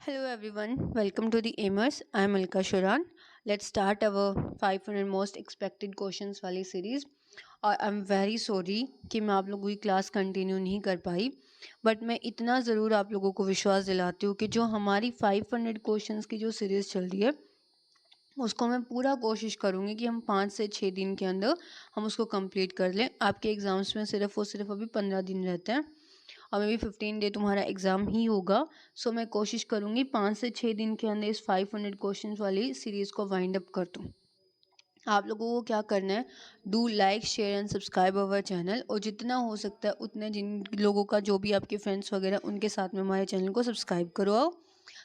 Hello everyone, welcome to the Aimers. I am Alka Shuran. Let's start our 500 most expected questions वाली series. और I am very sorry कि मैं आप लोगों की क्लास कंटिन्यू नहीं कर पाई, बट मैं इतना ज़रूर आप लोगों को विश्वास दिलाती हूँ कि जो हमारी 500 क्वेश्चंस की जो सीरीज़ चल रही है उसको मैं पूरा कोशिश करूँगी कि हम 5 से 6 दिन के अंदर हम उसको कंप्लीट कर लें। आपके एग्ज़ाम्स में सिर्फ अभी 15 दिन रहते हैं और मे बी 15 डे तुम्हारा एग्ज़ाम ही होगा। सो मैं कोशिश करूँगी 5 से 6 दिन के अंदर इस 500 क्वेश्चंस वाली सीरीज़ को वाइंड अप कर दूँ। आप लोगों को क्या करना है, do like share and subscribe our channel, और जितना हो सकता है उतने जिन लोगों का जो भी आपके फ्रेंड्स वगैरह उनके साथ में हमारे चैनल को सब्सक्राइब करो,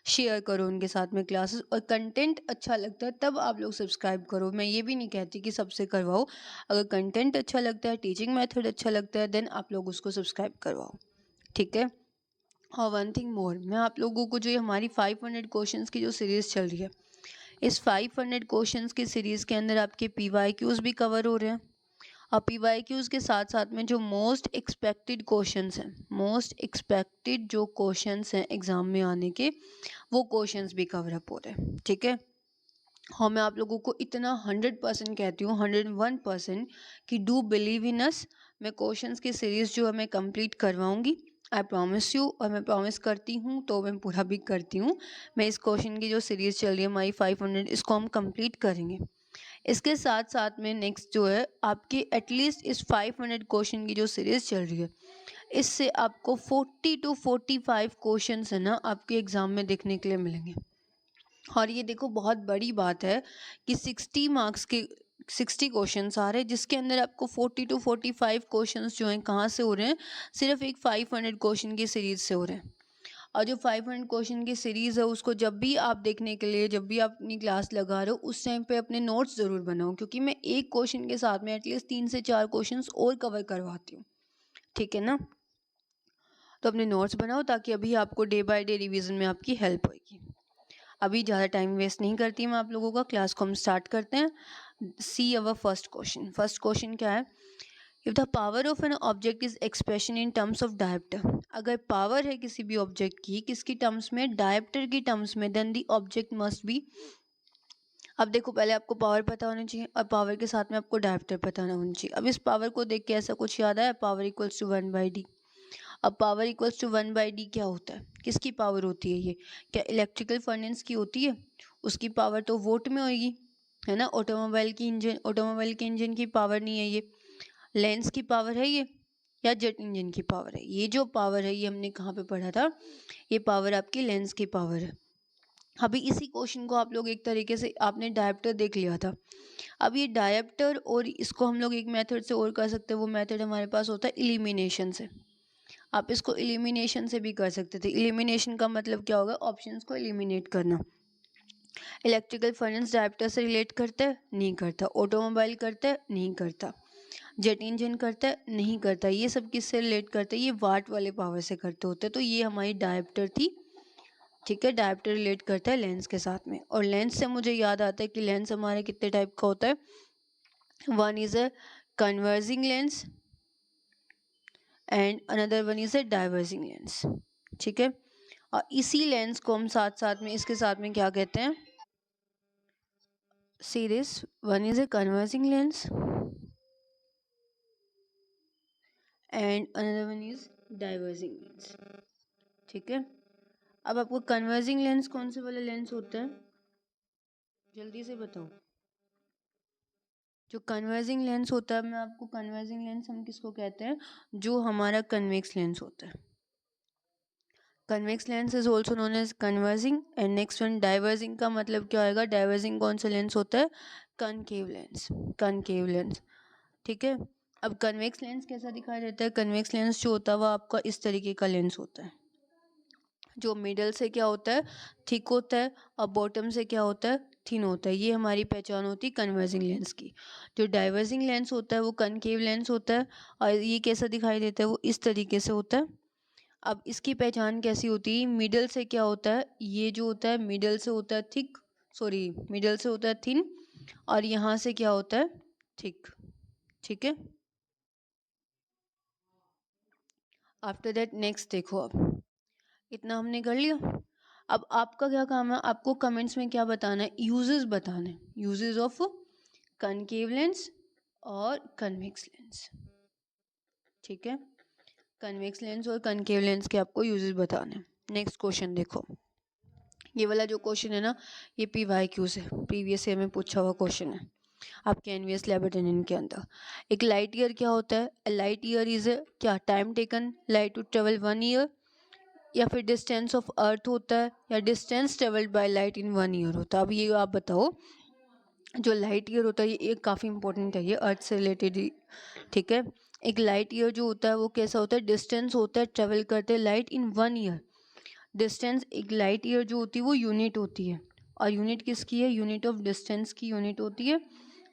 शेयर करो उनके साथ में क्लासेस, और कंटेंट अच्छा लगता है तब आप लोग सब्सक्राइब करो। मैं ये भी नहीं कहती कि सबसे करवाओ, अगर कंटेंट अच्छा लगता है, टीचिंग मेथड अच्छा लगता है, देन आप लोग उसको सब्सक्राइब करवाओ, ठीक है। और वन थिंग मोर, मैं आप लोगों को जो ये हमारी 500 क्वेश्चंस की जो सीरीज़ चल रही है, इस 500 क्वेश्चंस की सीरीज़ के अंदर आपके पीवाईक्यूज़ भी कवर हो रहे हैं, और पीवाईक्यूज़ के साथ साथ में जो मोस्ट एक्सपेक्टेड क्वेश्चंस हैं, मोस्ट एक्सपेक्टेड जो क्वेश्चंस हैं एग्ज़ाम में आने के, वो क्वेश्चंस भी कवर अप हो रहे हैं, ठीक है। हाँ, मैं आप लोगों को इतना 100% कहती हूँ, 101% कि डू बिलीव इन अस। मैं क्वेश्चंस की सीरीज़ जो है मैं कंप्लीट करवाऊँगी, आई प्रॉमिस यू। और मैं प्रॉमिस करती हूँ तो मैं पूरा भी करती हूँ। मैं इस क्वेश्चन की जो सीरीज़ चल रही है हमारी 500, इसको हम कंप्लीट करेंगे। इसके साथ साथ में नेक्स्ट जो है आपकी एटलीस्ट इस 500 क्वेश्चन की जो सीरीज़ चल रही है, इससे आपको 40 to 45 क्वेश्चंस है ना आपके एग्ज़ाम में देखने के लिए मिलेंगे। और ये देखो बहुत बड़ी बात है कि 60 मार्क्स के 60 क्वेश्चंस आ रहे हैं, जिसके अंदर आपको 40 to 45 क्वेश्चंस जो हैं कहाँ से हो रहे हैं, सिर्फ एक 500 क्वेश्चन की सीरीज से हो रहे हैं। और जो 500 क्वेश्चन की सीरीज़ है उसको जब भी आप देखने के लिए, जब भी आप अपनी क्लास लगा रहे हो, उस टाइम पे अपने नोट्स ज़रूर बनाओ, क्योंकि मैं एक क्वेश्चन के साथ में एटलीस्ट 3 से 4 क्वेश्चंस और कवर करवाती हूँ, ठीक है ना। तो अपने नोट्स बनाओ ताकि अभी आपको डे बाय डे रिवीजन में आपकी हेल्प होगी। अभी ज़्यादा टाइम वेस्ट नहीं करती मैं आप लोगों का, क्लास को हम स्टार्ट करते हैं। See our first question. First question क्या है, if the power of an object is expression in terms of diopter, अगर पावर है किसी भी ऑब्जेक्ट की, किसकी टर्म्स में, डायप्टर की टर्म्स में, then the object must be. अब देखो, पहले आपको पावर पता होनी चाहिए और पावर के साथ में आपको डायप्टर पता होना चाहिए। अब इस पावर को देख के ऐसा कुछ याद आया, पावर इक्वल्स टू 1/d। अब पावर इक्वल्स टू 1/d क्या होता है, किसकी पावर होती है ये, क्या इलेक्ट्रिकल फर्नेस की होती है, उसकी पावर तो वोट में होगी, है ना। ऑटोमोबाइल के इंजन की पावर नहीं है ये, लेंस की पावर है ये, या जेट इंजन की पावर है। ये जो पावर है ये हमने कहाँ पे पढ़ा था, ये पावर आपकी लेंस की पावर है। अभी इसी क्वेश्चन को आप लोग एक तरीके से, आपने डायप्टर देख लिया था, अब ये डायप्टर, और इसको हम लोग एक मेथड से और कर सकते हैं, वो मेथड हमारे पास होता है एलिमिनेशन से। आप इसको एलिमिनेशन से भी कर सकते थे। एलिमिनेशन का मतलब क्या होगा, ऑप्शंस को एलिमिनेट करना। इलेक्ट्रिकल फर्नेस डायप्टर से रिलेट करता है, नहीं करता। ऑटोमोबाइल करता है, नहीं करता। जेट इंजन करता है, नहीं करता। ये सब किससे रिलेट करता है, ये वाट वाले पावर से करते होते हैं। तो ये हमारी डायप्टर थी, ठीक है। डायप्टर रिलेट करता है लेंस के साथ में, और लेंस से मुझे याद आता है कि लेंस हमारे कितने टाइप का होता है। One is a converging lens and another one is a diverging lens, ठीक है। और इसी लेंस को हम साथ साथ में, इसके साथ में क्या कहते हैं, see this, one is a converging lens and another one is diverging lens, ठीक है। अब आपको कन्वर्जिंग लेंस कौन से वाला लेंस होता है, जल्दी से बताओ। जो कन्वर्जिंग लेंस होता है, मैं आपको कन्वर्जिंग लेंस हम किसको कहते हैं, जो हमारा कन्वेक्स लेंस होता है। Convex lens is also known as converging. And next one diverging का मतलब क्या होएगा, डाइवर्जिंग कौन सा लेंस होता है, कनकेव लेंस, कनकेव लेंस, ठीक है। अब कन्वेक्स लेंस कैसा दिखाई देता है, कन्वेक्स लेंस जो होता है वो आपका इस तरीके का लेंस होता है, जो मिडल से क्या होता है, थिक होता है, और बॉटम से क्या होता है, थिन होता है। ये हमारी पहचान होती है कन्वर्जिंग लेंस की। जो डाइवर्जिंग लेंस होता है वो कनकेव लेंस होता है, और ये कैसा दिखाई देता है, वो इस तरीके से होता है। अब इसकी पहचान कैसी होती है, मिडल से क्या होता है, ये जो होता है मिडल से होता है थिक, सॉरी मिडल से होता है थिन, और यहाँ से क्या होता है, थिक, ठीक है। आफ्टर दैट नेक्स्ट देखो, अब इतना हमने कर लिया। अब आपका क्या काम है, आपको कमेंट्स में क्या बताना है, यूजेस बताना है, यूजेस ऑफ कनकेव लेंस और कन्वेक्स लेंस। ठीक है, कन्वेक्स लेंस और कनकेव लेंस के आपको यूजेस बताने हैं। नेक्स्ट क्वेश्चन देखो, ये वाला जो क्वेश्चन है ना, ये PYQ से प्रीवियस ईयर में पूछा हुआ क्वेश्चन है आपके एनवीएस लैबोरेटरी के अंदर। एक लाइट ईयर क्या होता है, लाइट ईयर इज क्या, time taken light to travel 1 year, या फिर डिस्टेंस ऑफ अर्थ होता है, या distance travelled by light in 1 year होता है। अब ये आप बताओ, जो लाइट ईयर होता है ये एक काफ़ी इंपॉर्टेंट है, ये अर्थ से रिलेटेड ही। ठीक है, एक लाइट ईयर जो होता है वो कैसा होता है, डिस्टेंस होता है ट्रेवल करते हैं लाइट इन 1 ईयर। डिस्टेंस, एक लाइट ईयर जो होती है वो यूनिट होती है, और यूनिट किसकी है, यूनिट ऑफ डिस्टेंस की यूनिट होती है,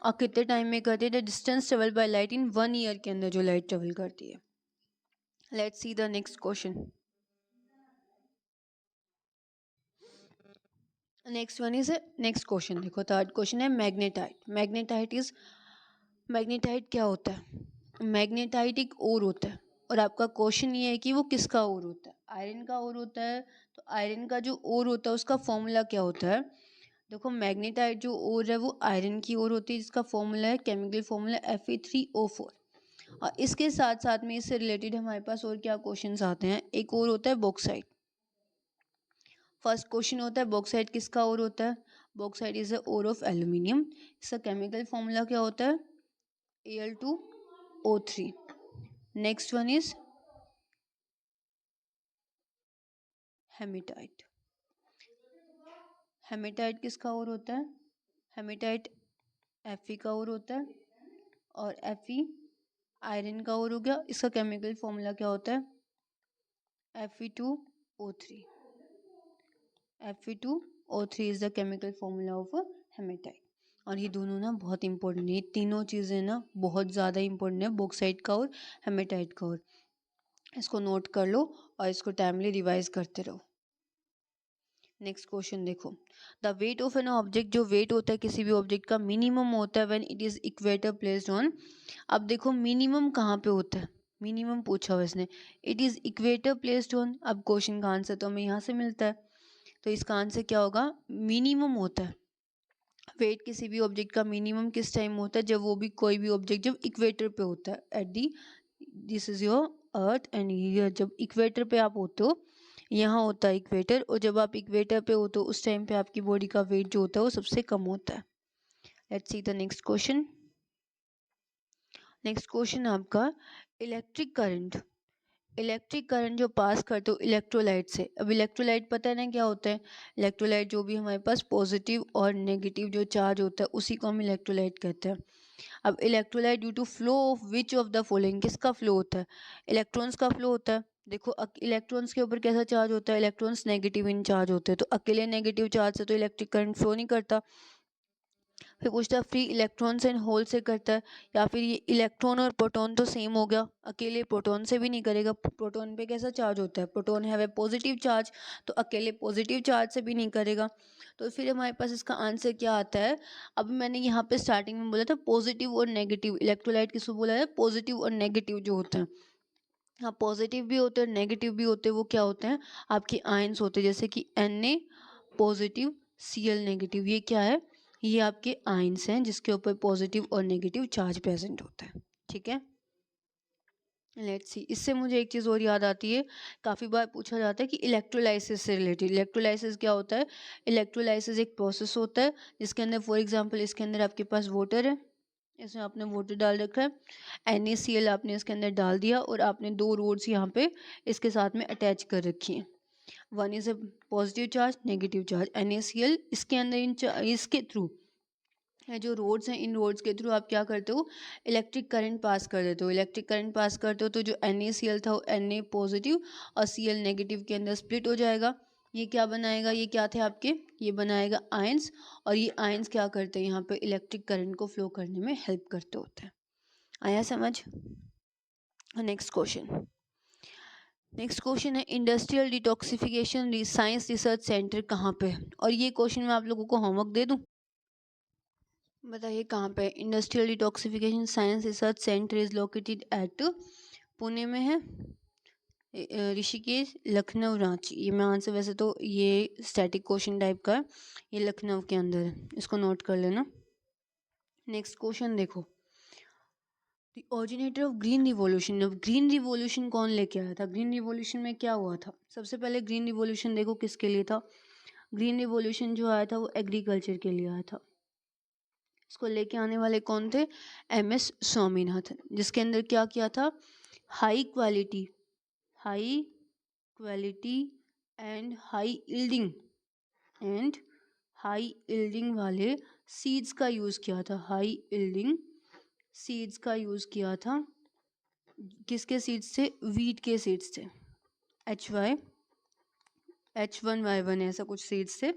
और कितने टाइम में करते हैं, distance travel by light in 1 year के अंदर जो लाइट ट्रेवल करती है। Let's see the next question. Next one is, next question देखो, थर्ड क्वेश्चन है मैग्नेटाइट। मैग्नेटाइट क्या होता है, मैग्नेटाइट एक ओर होता है, और आपका क्वेश्चन ये है कि वो किसका ओर होता है, आयरन का ओर होता है। तो आयरन का जो ओर होता है उसका फॉर्मूला क्या होता है, देखो मैग्नेटाइट जो ओर है वो आयरन की ओर होती है, जिसका फॉर्मूला है, केमिकल फॉर्मूला Fe3O4। और इसके साथ साथ में इससे रिलेटेड हमारे पास और क्या क्वेश्चंस आते हैं, एक और होता है बॉक्साइट। फर्स्ट क्वेश्चन होता है बॉक्साइट किसका ओर होता है, bauxite is the ore of aluminium. इसका केमिकल फॉर्मूला क्या होता है, Al2O3। Next one is hematite. Hematite किसका ओर होता है, हेमेटाइट Fe का ओर होता है, और Fe आयरन का ओर हो गया। इसका केमिकल फॉर्मूला क्या होता है, Fe2O3। Fe2O3 is the chemical formula of hematite. और ये दोनों ना बहुत इंपॉर्टेंट है, ये तीनों चीज़ें ना बहुत ज़्यादा इंपॉर्टेंट है, बॉक्साइट का और हेमेटाइट का ओर। इसको नोट कर लो और इसको टाइमली रिवाइज करते रहो। नेक्स्ट क्वेश्चन देखो, the weight of an object, जो वेट होता है किसी भी ऑब्जेक्ट का मिनिमम होता है when it is equator placed on. अब देखो मिनिमम कहाँ पे होता है, मिनिमम पूछा हुआ इसने, it is equator placed on. अब क्वेश्चन का आंसर तो हमें यहाँ से मिलता है, तो इसका आंसर क्या होगा, मिनिमम होता है। वेट किसी भी ऑब्जेक्ट का मिनिमम किस टाइम होता है, जब वो भी कोई भी ऑब्जेक्ट जब इक्वेटर पे होता है, at the, this is your earth and ये जब इक्वेटर पे आप होते हो, यहाँ होता है इक्वेटर, और जब आप इक्वेटर पे होते हो उस टाइम पे आपकी बॉडी का वेट जो होता है वो सबसे कम होता है। Let's see the next question. Next question आपका, इलेक्ट्रिक करंट, इलेक्ट्रिक करंट जो पास करते हो इलेक्ट्रोलाइट से। अब इलेक्ट्रोलाइट पता है ना क्या होता है, इलेक्ट्रोलाइट जो भी हमारे पास पॉजिटिव और नेगेटिव जो चार्ज होता है उसी को हम इलेक्ट्रोलाइट कहते हैं। अब electrolyte due to flow of which of the following, किसका फ्लो होता है, इलेक्ट्रॉन्स का फ्लो होता है। देखो इलेक्ट्रॉन्स के ऊपर कैसा चार्ज होता है, इलेक्ट्रॉन्स नेगेटिव इन चार्ज होते हैं, तो अकेले नेगेटिव चार्ज से तो इलेक्ट्रिक करंट फ्लो नहीं करता। फिर पूछता है फ्री इलेक्ट्रॉन्स एंड होल से करता है, या फिर ये इलेक्ट्रॉन और प्रोटॉन तो सेम हो गया, अकेले प्रोटॉन से भी नहीं करेगा, प्रोटॉन पे कैसा चार्ज होता है, proton have a positive charge, तो अकेले पॉजिटिव चार्ज से भी नहीं करेगा। तो फिर हमारे पास इसका आंसर क्या आता है, अब मैंने यहाँ पे स्टार्टिंग में बोला था पॉजिटिव और नेगेटिव, इलेक्ट्रोलाइट किसको बोला है, पॉजिटिव और नेगेटिव जो होता है। हाँ, पॉजिटिव भी होते हैं नेगेटिव भी होते हैं, वो क्या होते हैं, आपके आयंस होते हैं, जैसे कि Na पॉजिटिव, Cl नेगेटिव, ये क्या है, ये आपके आयंस हैं जिसके ऊपर पॉजिटिव और नेगेटिव चार्ज प्रेजेंट होता है। ठीक है, लेट्स सी, इससे मुझे एक चीज़ और याद आती है, काफ़ी बार पूछा जाता है कि इलेक्ट्रोलाइसिस से रिलेटेड, इलेक्ट्रोलाइसिस क्या होता है, इलेक्ट्रोलाइसिस एक प्रोसेस होता है जिसके अंदर फॉर एग्जांपल इसके अंदर आपके पास वाटर है, इसमें आपने वाटर डाल रखा है, NaCl आपने इसके अंदर डाल दिया, और आपने दो रोड्स यहाँ पे इसके साथ में अटैच कर रखी हैं, one is a positive charge negative charge, NaCl इसके अंदर इसके थ्रू है जो रोड्स हैं, इन रोड्स के थ्रू आप क्या करते हो, इलेक्ट्रिक करंट पास कर देते हो, इलेक्ट्रिक करंट पास करते हो, तो जो NaCl था वो Na पॉजिटिव और Cl नेगेटिव के अंदर स्प्लिट हो जाएगा। ये क्या बनाएगा, ये क्या थे आपके, ये बनाएगा आयंस, और ये आयंस क्या करते हैं, यहाँ पे इलेक्ट्रिक करंट को फ्लो करने में हेल्प करते होते हैं। आया समझ। नेक्स्ट क्वेश्चन, नेक्स्ट क्वेश्चन है industrial detoxification science research centre कहाँ पे है, और ये क्वेश्चन मैं आप लोगों को होमवर्क दे दूँ, बताइए कहाँ पे, industrial detoxification science research centre is located at Pune में है, ऋषिकेश, लखनऊ, रांची। ये मैं आंसर, वैसे तो ये स्टैटिक क्वेश्चन टाइप का है, ये लखनऊ के अंदर है, इसको नोट कर लेना। नेक्स्ट क्वेश्चन देखो, the originator of green revolution. अब ग्रीन रिवॉल्यूशन कौन लेके आया था? ग्रीन रिवॉल्यूशन में क्या हुआ था? सबसे पहले ग्रीन रिवॉल्यूशन देखो किसके लिए था। ग्रीन रिवॉल्यूशन जो आया था वो एग्रीकल्चर के लिए आया था। इसको लेके आने वाले कौन थे? MS स्वामीनाथन, जिसके अंदर क्या किया था? High quality and high yielding वाले सीड्स का यूज़ किया था। हाई यील्डिंग सीड्स का यूज़ किया था। किसके सीड्स थे? वीट के सीड्स थे। H1Y1 ऐसा कुछ सीड्स थे,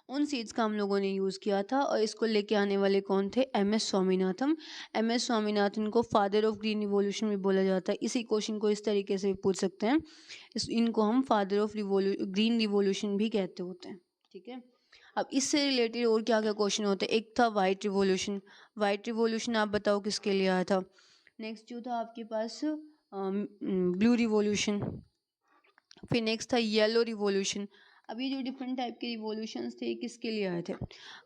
उन सीड्स का हम लोगों ने यूज़ किया था। और इसको लेके आने वाले कौन थे? MS स्वामीनाथन। MS स्वामीनाथन को फादर ऑफ ग्रीन रिवॉल्यूशन भी बोला जाता है। इसी क्वेश्चन को इस तरीके से पूछ सकते हैं, इनको हम फादर ऑफ ग्रीन रिवॉल्यूशन भी कहते होते हैं। ठीक है, अब इससे रिलेटेड और क्या क्या क्वेश्चन होते हैं? एक था वाइट रिवॉल्यूशन। वाइट रिवॉल्यूशन आप बताओ किसके लिए आया था? नेक्स्ट जो था आपके पास ब्लू रिवॉल्यूशन। फिर नेक्स्ट था येलो रिवॉल्यूशन। अभी जो डिफरेंट टाइप के रिवॉल्यूशंस थे किसके लिए आए थे?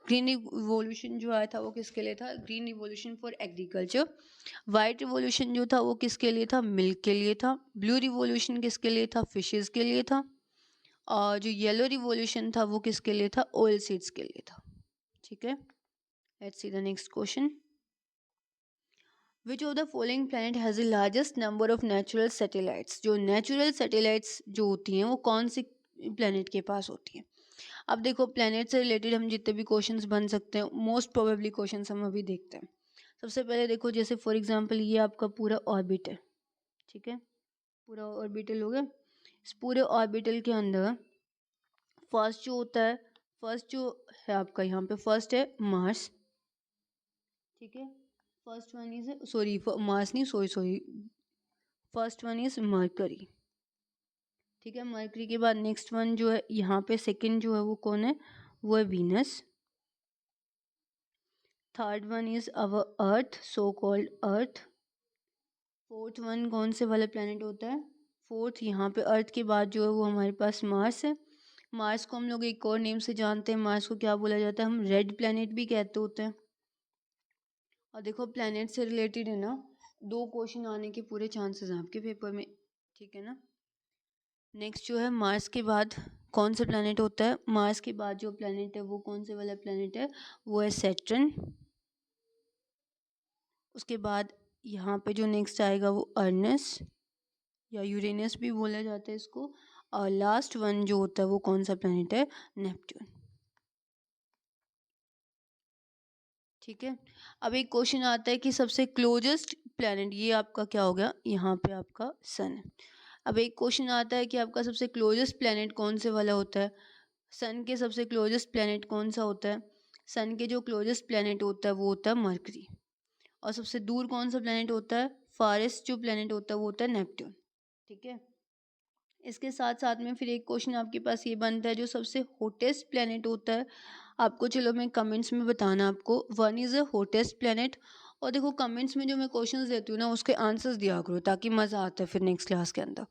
ग्रीन रिवॉल्यूशन जो आया था वो किसके लिए था? Green revolution for agriculture. White revolution जो था वो किसके लिए था? मिल्क के लिए था। ब्लू रिवॉल्यूशन किसके लिए था? फिशेस के लिए था। और जो येलो रिवॉल्यूशन था वो किसके लिए था? ऑयल सीड्स के लिए था। ठीक है, let's see the next question. Which of the following planet has the largest number of natural satellites? जो नेचुरल सैटेलाइट्स जो होती हैं वो कौन सी प्लैनेट के पास होती हैं? अब देखो, प्लैनेट से रिलेटेड हम जितने भी क्वेश्चंस बन सकते हैं, मोस्ट प्रोबेबली क्वेश्चंस हम अभी देखते हैं। सबसे पहले देखो, जैसे फॉर एग्जांपल ये आपका पूरा ऑर्बिट है। ठीक है, पूरा ऑर्बिटल हो गया। इस पूरे ऑर्बिटल के अंदर फर्स्ट जो होता है, फर्स्ट जो है आपका यहाँ पे फर्स्ट है मार्स। ठीक है, first one is sorry Mars नहीं, sorry first one is Mercury. ठीक है, मरकरी के बाद नेक्स्ट वन जो है यहाँ पे सेकंड जो है वो कौन है? वो है Venus. Third one is our earth, so called earth. Fourth one कौन से वाला प्लेनेट होता है? फोर्थ यहाँ पे अर्थ के बाद जो है वो हमारे पास मार्स है। मार्स को हम लोग एक और नेम से जानते हैं, मार्स को क्या बोला जाता है? हम रेड प्लेनेट भी कहते होते हैं। और देखो, प्लेनेट से रिलेटेड है ना 2 क्वेश्चन आने के पूरे चांसेस हैं आपके पेपर में। ठीक है ना। नेक्स्ट जो है मार्स के बाद कौन सा प्लेनेट होता है? मार्स के बाद जो प्लेनेट है वो कौन से वाला प्लेनेट है? वो है सैटर्न। उसके बाद यहाँ पे जो नेक्स्ट आएगा वो अर्नस या यूरेनस भी बोला जाता है इसको। और लास्ट वन जो होता है वो कौन सा प्लेनेट है? नेपट्यून। ठीक है, अब एक क्वेश्चन आता है कि सबसे क्लोजेस्ट प्लेनेट, ये आपका क्या हो गया? यहाँ पे आपका सन है। अब एक क्वेश्चन आता है कि आपका सबसे क्लोजेस्ट प्लेनेट कौन से वाला होता है? सन के सबसे क्लोजेस्ट प्लेनेट कौन सा होता है? सन के जो क्लोजेस्ट प्लेनेट होता है वो होता है मरकरी। और सबसे दूर कौन सा प्लेनेट होता है? फारेस्ट जो प्लेनेट होता है वो होता है नेपट्यून। ठीक है, इसके साथ साथ में फिर एक क्वेश्चन आपके पास ये बनता है, जो सबसे हॉटेस्ट प्लेनेट होता है आपको, चलो मैं कमेंट्स में बताना आपको, one is a hottest planet. और देखो कमेंट्स में जो मैं क्वेश्चंस देती हूँ ना उसके आंसर्स दिया करो, ताकि मज़ा आता है फिर नेक्स्ट क्लास के अंदर।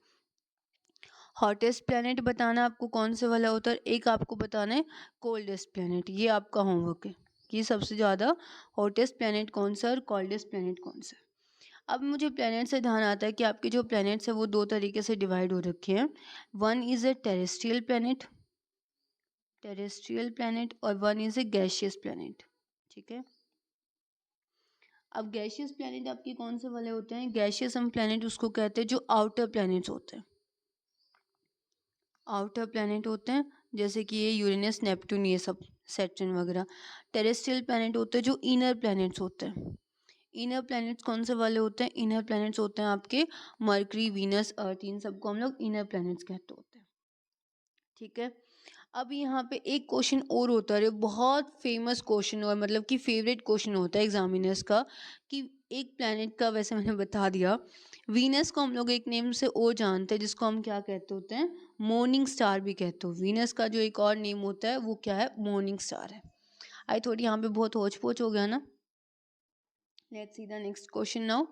हॉटेस्ट प्लेनेट बताना आपको कौन से वाला होता है, एक आपको बताना है कोल्डेस्ट प्लेनेट। ये आपका होमवर्क है कि सबसे ज़्यादा हॉटेस्ट प्लेनेट कौन सा और कोल्डेस्ट प्लेनेट कौन सा। अब मुझे प्लैनेट से ध्यान आता है कि आपके जो प्लैनेट्स हैं वो 2 तरीके से डिवाइड हो रखे हैं। One is a terrestrial planet और one is a gaseous planet. ठीक है, अब गैशियस प्लैनेट आपके कौन से वाले होते हैं? गैशियस हम प्लैनेट उसको कहते हैं जो आउटर प्लैनेट्स होते हैं, आउटर प्लैनेट होते हैं, जैसे कि ये यूरेनस, नेपट्यून, ये सब सैटर्न वगैरह। टेरेस्ट्रियल प्लैनेट होते हैं जो इनर प्लैनेट्स होते हैं। इनर प्लैनेट्स कौन से वाले होते हैं? इनर प्लैनेट्स होते हैं आपके मरकरी, वीनस, अर्थ, इन सबको हम लोग इनर प्लैनेट्स कहते होते हैं। ठीक है, अब यहाँ पे एक क्वेश्चन और होता है, बहुत फेमस क्वेश्चन और मतलब कि फेवरेट क्वेश्चन होता है एग्जामिनर्स का, कि एक प्लैनेट का, वैसे मैंने बता दिया, वीनस को हम लोग एक नेम से और जानते हैं जिसको हम क्या कहते होते हैं? मॉर्निंग स्टार भी कहते हो। वीनस का जो एक और नेम होता है वो क्या है? मॉर्निंग स्टार है। आई थोड़ी यहाँ पे बहुत होच पोच हो गया ना। Let's see the next question now.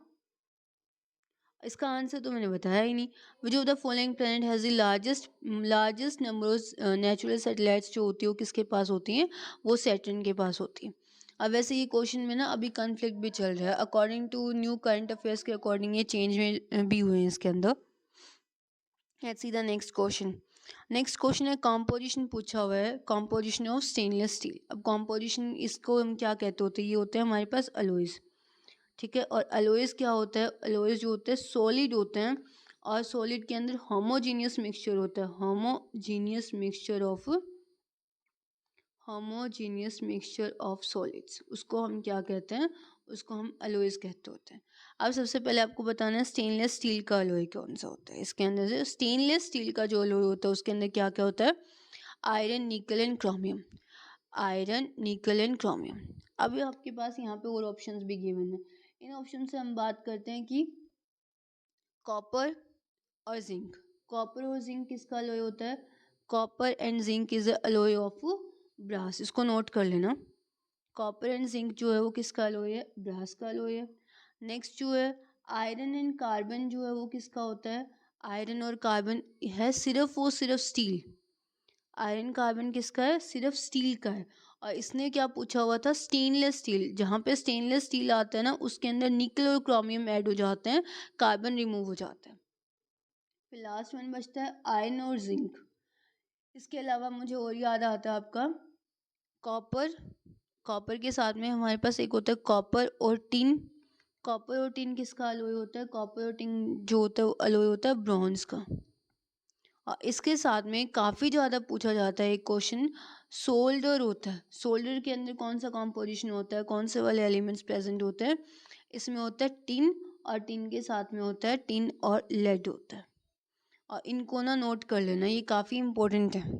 इसका आंसर तो मैंने बताया ही नहीं। विच of the following planet has the largest number of natural satellites जो होती है वो किसके पास होती हैं, वो सैटर्न के पास होती है। अब वैसे ये क्वेश्चन में ना अभी कन्फ्लिक्ट भी चल रहा है, according to new current affairs के अकॉर्डिंग ये चेंज में भी हुए हैं इसके अंदर। Let's see the next question. Next question है कॉम्पोजिशन पूछा हुआ है, कॉम्पोजिशन ऑफ स्टेनलेस स्टील। अब कॉम्पोजिशन इसको हम क्या कहते होते हैं, ये होते हैं हमारे पास अलॉयज, ठीक है। और अलॉयज क्या होता है, अलॉयज जो होते हैं सॉलिड होते हैं, और सॉलिड के अंदर होमोजीनियस मिक्सचर होता है, होमोजीनियस मिक्सचर ऑफ सॉलिड्स, उसको हम क्या कहते हैं, उसको हम अलॉयज कहते होते हैं। अब सबसे पहले आपको बताना है स्टेनलेस स्टील का अलॉय कौन सा होता है। इसके अंदर से स्टेनलेस स्टील का जो अलॉय होता है उसके अंदर क्या क्या होता है, आयरन, निकल एंड क्रोमियम, आयरन, निकल एंड क्रोमियम। अभी आपके पास यहाँ पे और ऑप्शंस भी गिवन है। इन ऑप्शन से हम बात करते हैं कि कॉपर और जिंक। कॉपर और जिंक किसका अलॉय होता है, copper and zinc is alloy of brass, इसको नोट कर लेना। कॉपर एंड जिंक जो है वो किसका अलॉय है, ब्रास का अलॉय है। नेक्स्ट जो है आयरन एंड कार्बन जो है वो किसका होता है, आयरन और कार्बन है सिर्फ स्टील, आयरन कार्बन किसका है, सिर्फ स्टील का है। और इसने क्या पूछा हुआ था, स्टेनलेस स्टील, जहाँ पे स्टेनलेस स्टील आता है ना उसके अंदर निकल और क्रोमियम ऐड हो जाते हैं, कार्बन रिमूव हो जाता है। फिर लास्ट वन बचता है आयरन और जिंक। इसके अलावा मुझे और याद आता है आपका कॉपर, कॉपर के साथ में हमारे पास एक होता है कॉपर और टिन। कॉपर और टिन किसका अलॉय होता है, कॉपर और टिन जो होता है वो अलॉय होता है ब्रॉन्ज का। और इसके साथ में काफ़ी ज़्यादा पूछा जाता है एक क्वेश्चन, सोल्डर होता है, सोल्डर के अंदर कौन सा कॉम्पोजिशन होता है, कौन से वाले एलिमेंट्स प्रेजेंट होते हैं, इसमें होता है टिन, और टिन के साथ में होता है टिन और लेड होता है। और इनको ना नोट कर लेना, ये काफ़ी इंपॉर्टेंट है।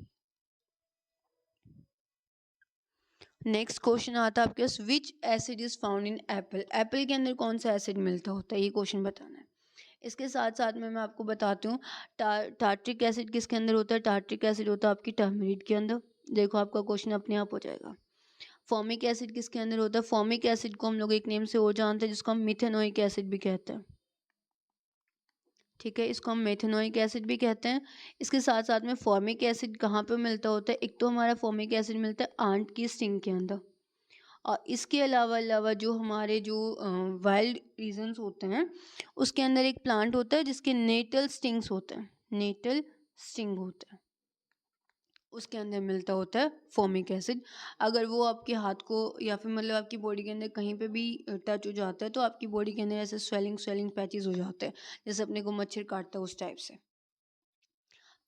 नेक्स्ट क्वेश्चन आता है आपके पास, which acid is found in apple. Apple के अंदर कौन सा एसिड मिलता होता है, ये क्वेश्चन बताना है। इसके साथ साथ में मैं आपको बताती हूँ टार्ट्रिक एसिड किसके अंदर होता है, टार्ट्रिक एसिड होता है आपकी टर्मरिक के अंदर। देखो आपका क्वेश्चन अपने आप हो जाएगा। फॉर्मिक एसिड किसके अंदर होता है, फॉर्मिक एसिड को हम लोग एक नेम से और जानते हैं जिसको हम मिथेनोइक एसिड भी कहते हैं, ठीक है, इसको हम मेथेनोइक एसिड भी कहते हैं। इसके साथ साथ में फॉर्मिक एसिड कहाँ पे मिलता होता है, एक तो हमारा फॉर्मिक एसिड मिलता है आंट की स्टिंग के अंदर, और इसके अलावा जो हमारे जो वाइल्ड रीजन्स होते हैं उसके अंदर एक प्लांट होता है जिसके नेटल स्टिंग्स होते हैं, नेटल स्टिंग होता है, उसके अंदर मिलता होता है फॉर्मिक एसिड। अगर वो आपके हाथ को या फिर मतलब आपकी बॉडी के अंदर कहीं पे भी टच हो जाता है तो आपकी बॉडी के अंदर ऐसे स्वेलिंग पैचेस हो जाते हैं, जैसे अपने को मच्छर काटता है उस टाइप से।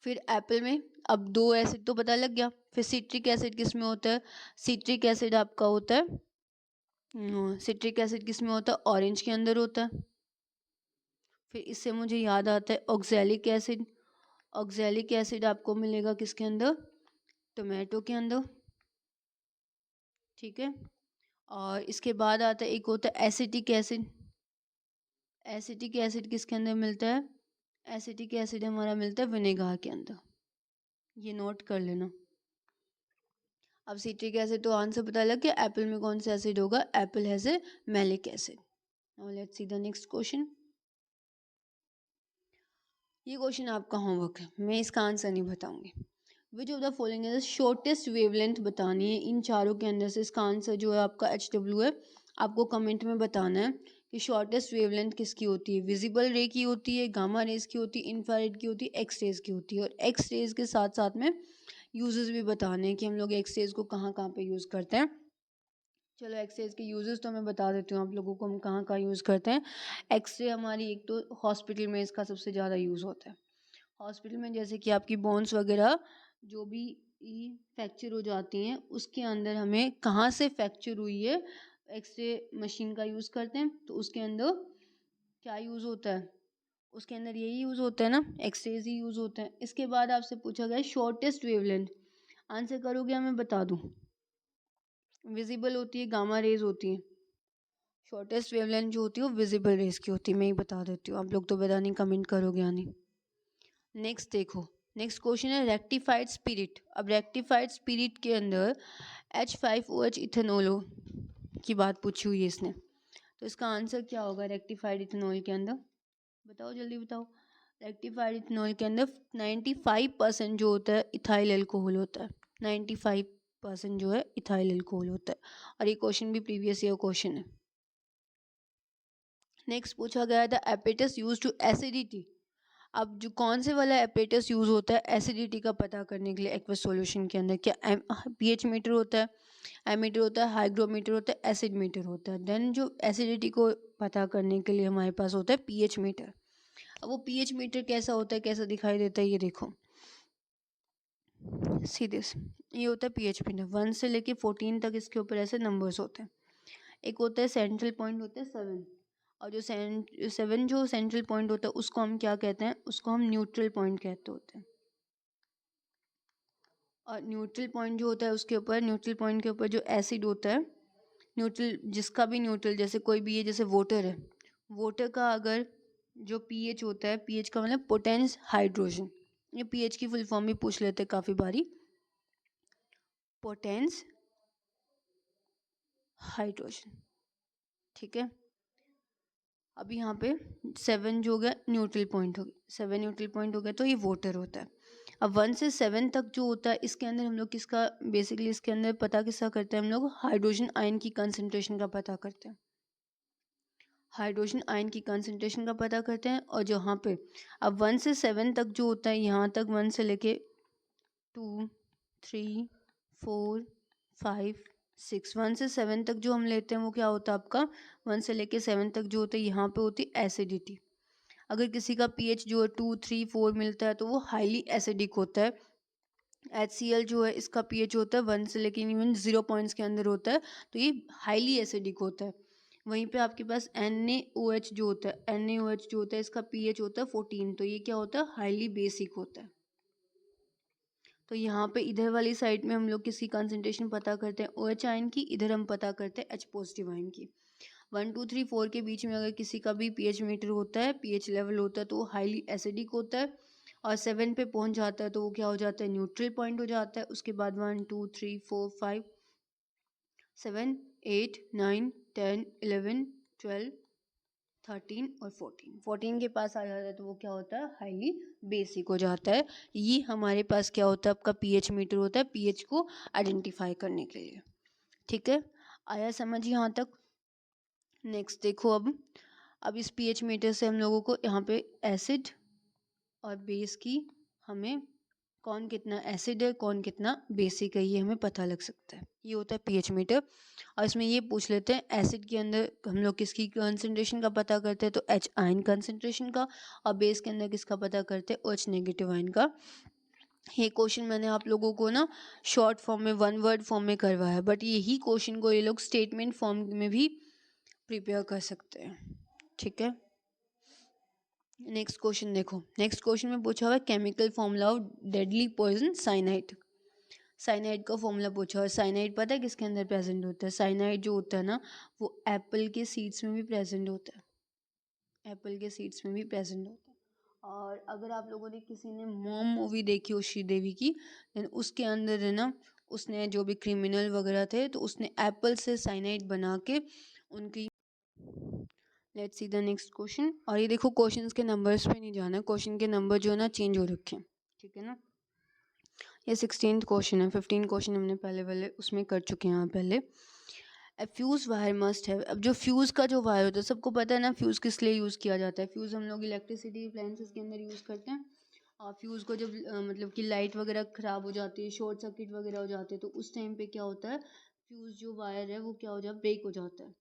फिर एप्पल में अब दो एसिड तो पता लग गया। फिर सिट्रिक एसिड किस में होता है, सिट्रिक एसिड आपका होता है, सिट्रिक एसिड किस में होता है, ऑरेंज के अंदर होता है। फिर इससे मुझे याद आता है ऑक्सैलिक एसिड, ऑक्सैलिक एसिड आपको मिलेगा किसके अंदर, टोमेटो के अंदर, ठीक है। और इसके बाद आता है एक होता है एसिटिक एसिड, एसिटिक एसिड किसके अंदर मिलता है, एसिटिक एसिड हमारा मिलता है विनेगर के अंदर, ये नोट कर लेना। अब सिट्रिक एसिड तो आंसर पता लग गया, एप्पल में कौन सा एसिड होगा, Apple has a malic acid. Now let's see the next question. ये क्वेश्चन आपका होमवर्क है, मैं इसका आंसर नहीं बताऊंगी। विच of the following is shortest wavelength बतानी है, इन चारों के अंदर से इसका आंसर जो है आपका HW है। आपको कमेंट में बताना है कि शॉर्टेस्ट वेवलेंथ किसकी होती है, विजिबल रे की होती है, गामा रेज की होती है, इंफ्रारेड की होती है, एक्स रेज की होती है। और एक्स रेज के साथ साथ में यूजेस भी बताने हैं कि हम लोग एक्स रेज को कहाँ कहाँ पे यूज़ करते हैं। चलो एक्सरेज के यूजेस तो मैं बता देती हूँ आप लोगों को हम कहाँ कहाँ यूज़ करते हैं। एक्सरे हमारी एक तो हॉस्पिटल में इसका सबसे ज़्यादा यूज़ होता है। हॉस्पिटल में जैसे कि आपकी बोन्स वगैरह जो भी फ्रैक्चर हो जाती हैं उसके अंदर हमें कहाँ से फ्रैक्चर हुई है, एक्सरे मशीन का यूज़ करते हैं, तो उसके अंदर क्या यूज़ होता है, उसके अंदर यही यूज़ होता है ना, एक्सरेज ही यूज़ होते हैं। इसके बाद आपसे पूछा गया शॉर्टेस्ट वेवलेंथ, आंसर करोगे मैं बता दूँ, विजिबल होती है, गामा रेज होती है। शॉर्टेस्ट वेवलेंथ जो होती है वो विजिबल रेज की होती है, मैं ही बता देती हूँ, आप लोग तो पता नहीं कमेंट करोगे या नहीं। नेक्स्ट देखो, नेक्स्ट क्वेश्चन है रेक्टिफाइड स्पिरिट। अब रेक्टिफाइड स्पिरिट के अंदर H5OH इथेनॉल की बात पूछी हुई है इसने, तो इसका आंसर क्या होगा रेक्टिफाइड इथेनॉल के अंदर, बताओ जल्दी बताओ। रेक्टिफाइड इथेनॉल के अंदर 95% जो होता है इथाइल अल्कोहल होता है। 95% जो है इथाइल अल्कोहल होता है। और ये क्वेश्चन भी प्रीवियस ईयर क्वेश्चन है। नेक्स्ट पूछा गया था एपेटस यूज टू एसिडिटी। अब जो कौन से वाला एपेटस यूज होता है एसिडिटी का पता करने के लिए एक्वस सॉल्यूशन के अंदर? क्या पीएच मीटर होता है, एमीटर होता है, हाइग्रोमीटर होता है, एसिड मीटर होता है। देन जो एसिडिटी को पता करने के लिए हमारे पास होता है पीएच मीटर। अब वो पीएच मीटर कैसा होता है, कैसा दिखाई देता है, ये देखो सीधे से ये होता है पीएच मीटर। 1 से लेके 14 तक इसके ऊपर ऐसे नंबर्स होते हैं। एक होता है सेंट्रल पॉइंट होता है 7, और जो 7 जो सेंट्रल पॉइंट होता है उसको हम क्या कहते हैं, उसको हम न्यूट्रल पॉइंट कहते होते हैं। और न्यूट्रल पॉइंट जो होता है उसके ऊपर, न्यूट्रल पॉइंट के ऊपर जो एसिड होता है, न्यूट्रल जिसका भी न्यूट्रल, जैसे कोई भी है, जैसे वाटर है, वाटर का अगर जो पीएच होता है, पीएच का मतलब पोटेंस हाइड्रोजन, ये पीएच की फुल फॉर्म भी पूछ लेते हैं काफ़ी बारी, पोटेंस हाइड्रोजन। ठीक है, अब यहाँ पे 7 जो हो गया न्यूट्रल पॉइंट हो गया, 7 न्यूट्रल पॉइंट हो गया, तो ये वाटर होता है। अब 1 से 7 तक जो होता है इसके अंदर हम लोग किसका बेसिकली इसके अंदर पता किसका करते हैं, हम लोग हाइड्रोजन आयन की कंसंट्रेशन का पता करते हैं। हाइड्रोजन आयन की कंसंट्रेशन का पता करते हैं। और जहाँ पे अब 1 से 7 तक जो होता है, यहाँ तक 1 से लेके 2 3 4 5 6, 1 से 7 तक जो हम लेते हैं वो क्या होता है आपका, 1 से लेके 7 तक जो होता है यहाँ पे होती है एसिडिटी। अगर किसी का पीएच जो है 2 3 4 मिलता है तो वो हाईली एसिडिक होता है। HCl जो है इसका पीएच होता है 1 से लेके इवन 0 पॉइंट्स के अंदर होता है, तो ये हाईली एसिडिक होता है। वहीं पे आपके पास NaOH जो होता है, NaOH जो होता है इसका पीएच होता है 14, तो ये क्या होता है, हाईली बेसिक होता है। तो यहाँ पे इधर वाली साइड में हम लोग किसकी कंसंट्रेशन पता करते हैं, OH आयन की, इधर हम पता करते हैं H पॉजिटिव आयन की। 1 2 3 4 के बीच में अगर किसी का भी पीएच मीटर होता है, पीएच लेवल होता है, तो वो हाईली एसिडिक होता है। और 7 पे पहुंच जाता है तो वो क्या हो जाता है, न्यूट्रल पॉइंट हो जाता है। उसके बाद 1 2 3 4 5 7 8 9 10 11 12 13 और 14 के पास आ जाता है तो वो क्या होता है, हाईली बेसिक हो जाता है। ये हमारे पास क्या होता है, आपका पीएच मीटर होता है पीएच को आइडेंटिफाई करने के लिए। ठीक है, आया समझ यहाँ तक। नेक्स्ट देखो, अब इस पीएच मीटर से हम लोगों को यहाँ पे एसिड और बेस की हमें कौन कितना एसिड है कौन कितना बेसिक है ये हमें पता लग सकता है। ये होता है पीएच मीटर। और इसमें ये पूछ लेते हैं एसिड के अंदर हम लोग किसकी कंसंट्रेशन का पता करते हैं, तो H आयन कंसंट्रेशन का। और बेस के अंदर किसका पता करते हैं, OH नेगेटिव आयन का। ये क्वेश्चन मैंने आप लोगों को ना शॉर्ट फॉर्म में 1 वर्ड फॉर्म में करवाया है, बट यही क्वेश्चन को ये लोग स्टेटमेंट फॉर्म में भी प्रिपेयर कर सकते हैं। ठीक है, नेक्स्ट क्वेश्चन देखो। नेक्स्ट क्वेश्चन में पूछा हुआ है chemical formula of deadly poison cyanide. Cyanide का फॉर्मूला पूछा है। साइनाइड पता है किसके अंदर प्रेजेंट होता है, साइनाइड जो होता है ना वो एप्पल के सीड्स में भी प्रेजेंट होता है, एप्पल के सीड्स में भी प्रेजेंट होता है। और अगर आप लोगों ने किसी ने मॉम मूवी देखी हो श्रीदेवी की, देन उसके अंदर है ना उसने जो भी क्रिमिनल वगैरह थे तो उसने एप्पल से साइनाइड बना के उनकी। Let's see the next question. और ये देखो क्वेश्चंस के नंबर्स पे नहीं जाना, क्वेश्चन के नंबर जो है ना चेंज हो रखे हैं। ठीक है ना, ये 16th क्वेश्चन है, 15 क्वेश्चन हमने पहले वाले उसमें कर चुके हैं पहले। ए फ्यूज़ वायर मस्ट है। अब जो फ्यूज़ का जो वायर होता है सबको पता है ना फ्यूज़ किस लिए यूज़ किया जाता है। फ्यूज़ हम लोग इलेक्ट्रिसिटी अप्लायंसेस के अंदर यूज़ करते हैं। और फ्यूज़ को जब मतलब कि लाइट वगैरह ख़राब हो जाती है, शॉर्ट सर्किट वगैरह हो जाते हैं, तो उस टाइम पे क्या होता है, फ्यूज़ जो वायर है वो क्या हो जाता है, ब्रेक हो जाता है।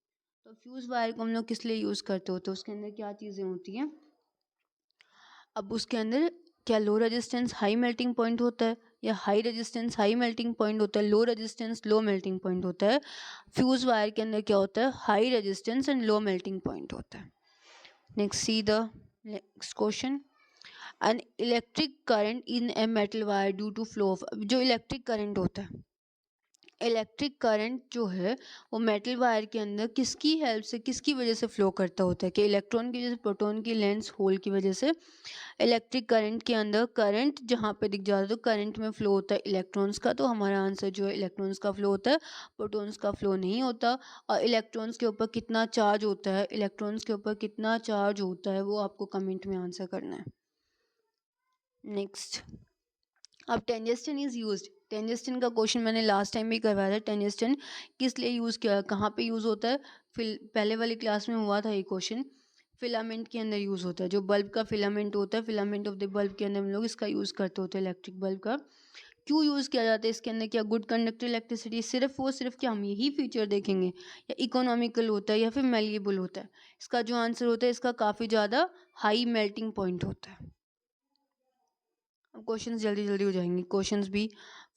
तो फ्यूज़ वायर को हम लोग किस लिए यूज़ करते होते हैं, उसके अंदर क्या चीज़ें होती हैं। अब उसके अंदर क्या low resistance high melting point होता है, या high resistance high melting point होता है, low resistance low melting point होता है। फ्यूज़ वायर के अंदर क्या होता है, high resistance and low melting point होता है। Next see the next question. An electric current in a metal wire due to flow of. जो इलेक्ट्रिक करंट होता है, इलेक्ट्रिक करंट जो है वो मेटल वायर के अंदर किसकी हेल्प से, किसकी वजह से फ्लो करता होता है, कि इलेक्ट्रॉन की वजह से, प्रोटॉन की लेंस होल की वजह से इलेक्ट्रिक करंट के अंदर करंट जहाँ पे दिख जाता है तो करंट में फ्लो होता है इलेक्ट्रॉन्स का। तो हमारा आंसर जो है इलेक्ट्रॉन्स का फ्लो होता है, प्रोटॉन्स का फ्लो नहीं होता। और इलेक्ट्रॉन्स के ऊपर कितना चार्ज होता है, इलेक्ट्रॉन्स के ऊपर कितना चार्ज होता है वो आपको कमेंट में आंसर करना है। नेक्स्ट, अब टेंजेस्टन इज़ यूज्ड, टेंजेस्टन का क्वेश्चन मैंने लास्ट टाइम भी करवाया था। टेंजेस्टन किस लिए यूज़ किया, कहाँ पे यूज़ होता है, फिर पहले वाली क्लास में हुआ था ये क्वेश्चन। फिलामेंट के अंदर यूज़ होता है, जो बल्ब का फिलामेंट होता है, फिलामेंट ऑफ द बल्ब के अंदर हम लोग इसका यूज़ करते होते हैं, इलेक्ट्रिक बल्ब का। क्यों यूज़ किया जाता है इसके अंदर, क्या गुड कंडक्टर इलेक्ट्रिसिटी, सिर्फ क्या हम यही फीचर देखेंगे, या इकोनॉमिकल होता है या फिर मेलिएबल होता है। इसका जो आंसर होता है इसका काफ़ी ज़्यादा हाई मेल्टिंग पॉइंट होता है। अब क्वेश्चंस जल्दी जल्दी हो जाएंगे, क्वेश्चंस भी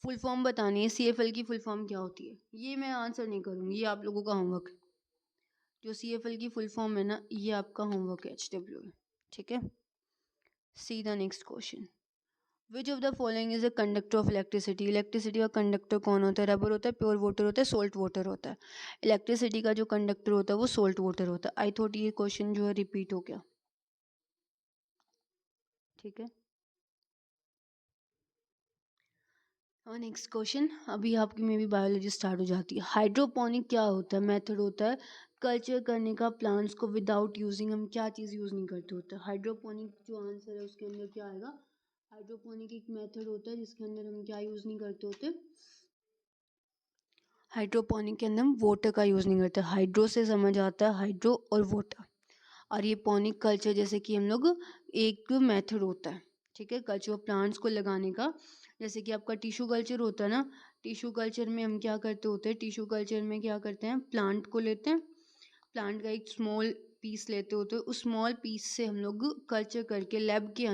फुल फॉर्म बतानी है। CFL की फुल फॉर्म क्या होती है ये मैं आंसर नहीं करूँगी, ये आप लोगों का होमवर्क है। जो CFL की फुल फॉर्म है ना, ये आपका होमवर्क है, HW है, ठीक है। सी the next question, which of the following is a conductor of electricity, electricity का कंडक्टर कौन होता है, रबर होता है, प्योर वाटर होता है, सोल्ट वाटर होता है। इलेक्ट्रिसिटी का जो कंडक्टर होता है वो सोल्ट वाटर होता है। आई थॉट ये क्वेश्चन जो है रिपीट हो गया, ठीक है। और नेक्स्ट क्वेश्चन, अभी आपकी में भी बायोलॉजी स्टार्ट हो जाती है। हाइड्रोपोनिक क्या होता है, मेथड होता है कल्चर करने का प्लांट्स को विदाउट यूजिंग, हम क्या चीज़ यूज़ नहीं करते होते। हाइड्रोपोनिक जो आंसर है उसके अंदर क्या आएगा, हाइड्रोपोनिक एक मेथड होता है जिसके अंदर हम क्या यूज़ नहीं करते होते, हाइड्रोपोनिक के अंदर हम वाटर का यूज़ नहीं करते। हाइड्रो से समझ आता है हाइड्रो और वाटर, और ये पोनिक कल्चर जैसे कि हम लोग एक मेथड होता है, ठीक है, कल्चर ऑफ प्लांट्स को लगाने का। जैसे कि आपका टिश्यू कल्चर होता है ना, टिश्यू कल्चर में हम क्या करते होते हैं, टिश्यू कल्चर में क्या करते हैं, प्लांट को लेते हैं, प्लांट का एक स्मॉल पीस लेते होते हैं, उस स्मॉल पीस से हम लोग कल्चर करके लैब के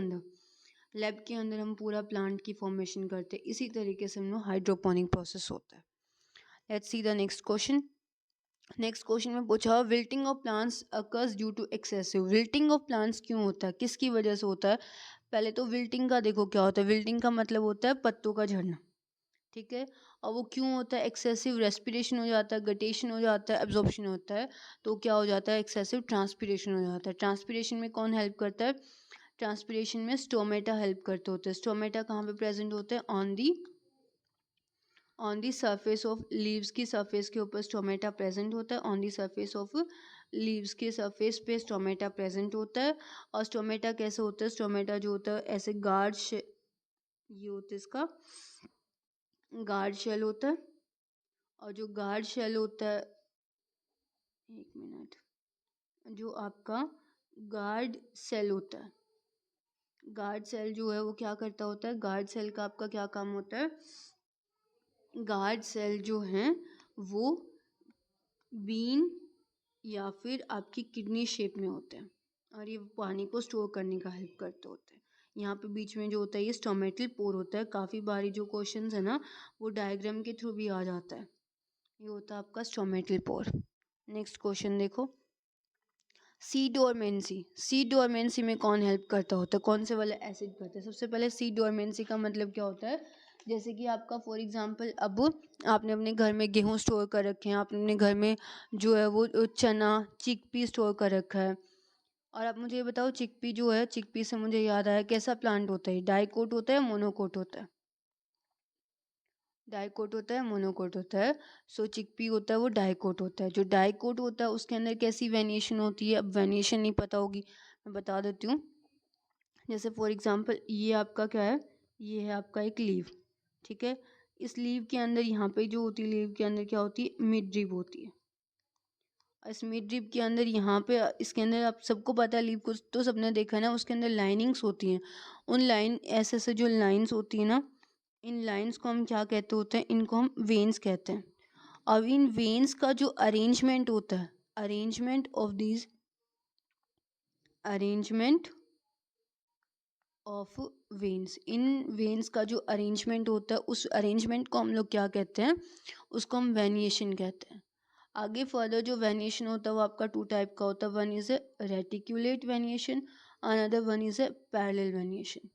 अंदर हम पूरा प्लांट की फॉर्मेशन करते हैं। इसी तरीके से हम लोग हाइड्रोपोनिक प्रोसेस होता है। Let's see the next question. Next question में पूछा, wilting of plants occurs due to excessive, wilting of plants क्यों होता है, किसकी वजह से होता है। पहले तो विल्टिंग का देखो क्या होता है, विल्टिंग का मतलब होता है पत्तों का झड़ना, ठीक है। और वो क्यों होता है, एक्सेसिव रेस्पिरेशन हो जाता है, गटेशन हो जाता है, एब्जॉर्प्शन होता है, तो क्या हो जाता है, एक्सेसिव ट्रांसपीरेशन हो जाता है। ट्रांसपीरेशन में कौन हेल्प करता है, ट्रांसपीरेशन में स्टोमेटा हेल्प करते होते हैं। स्टोमेटा कहाँ पे प्रेजेंट होते हैं, on the surface of leaves की सरफेस के ऊपर स्टोमेटा प्रेजेंट होता है, on the surface of leaves के सरफेस पे स्टोमेटा प्रेजेंट होता है। और स्टोमेटा कैसे होता है, स्टोमेटा जो होता है ऐसे ये होता है इसका गार्ड शेल होता है। और जो गार्ड शेल होता है, एक मिनट, जो आपका गार्ड सेल होता है, गार्ड सेल जो है वो क्या करता होता है, गार्ड सेल का आपका क्या काम होता है, गार्ड सेल जो हैं वो बीन या फिर आपकी किडनी शेप में होते हैं, और ये पानी को स्टोर करने का हेल्प करते होते हैं। यहाँ पे बीच में जो होता है ये स्टोमेटल पोर होता है। काफ़ी बारी जो क्वेश्चन है ना वो डायग्राम के थ्रू भी आ जाता है, ये होता है आपका स्टोमेटल पोर। नेक्स्ट क्वेश्चन देखो, सी डोरमेंसी, सी डोरमेंसी में कौन हेल्प करता होता है, कौन से वाले एसिड करते हैं। सबसे पहले सी डोरमेंसी का मतलब क्या होता है, जैसे कि आपका फॉर एग्जांपल अब आपने अपने घर में गेहूं स्टोर कर रखे हैं, आपने अपने घर में जो है वो चना चिकपी स्टोर कर रखा है। और आप मुझे ये बताओ, चिकपी जो है, चिकपी से मुझे याद आया कैसा प्लांट होता है, डाइकोट होता है या मोनोकोट होता है, डाइकोट होता है, मोनोकोट होता है। सो चिकपी होता है वो डाइकोट होता है। जो डाइकोट होता है उसके अंदर कैसी वेरिएशन होती है, अब वेरिएशन नहीं पता होगी मैं बता देती हूँ। जैसे फॉर एग्जांपल ये आपका क्या है, ये है आपका एक लीव, ठीक है। इस लीव के अंदर यहाँ पे जो होती है, लीव के अंदर क्या होती है, मिड रिब होती है। इस मिड रिब के अंदर यहाँ पे इसके अंदर आप सबको पता है, लीव को तो सबने देखा है ना, उसके अंदर लाइनिंग्स होती हैं। उन लाइन ऐसे ऐसे जो लाइंस होती है ना, इन लाइंस को हम क्या कहते होते हैं, इनको हम वेन्स कहते हैं। अब इन वेन्स का जो अरेंजमेंट होता है, arrangement of veins, in veins का जो अरेंजमेंट होता है उस अरेंजमेंट को हम लोग क्या कहते हैं, उसको हम वेनिएशन कहते हैं। आगे फर्दर जो वेनिएशन होता है वो आपका टू टाइप का होता है, one is a reticulate venation, another one is a parallel venation.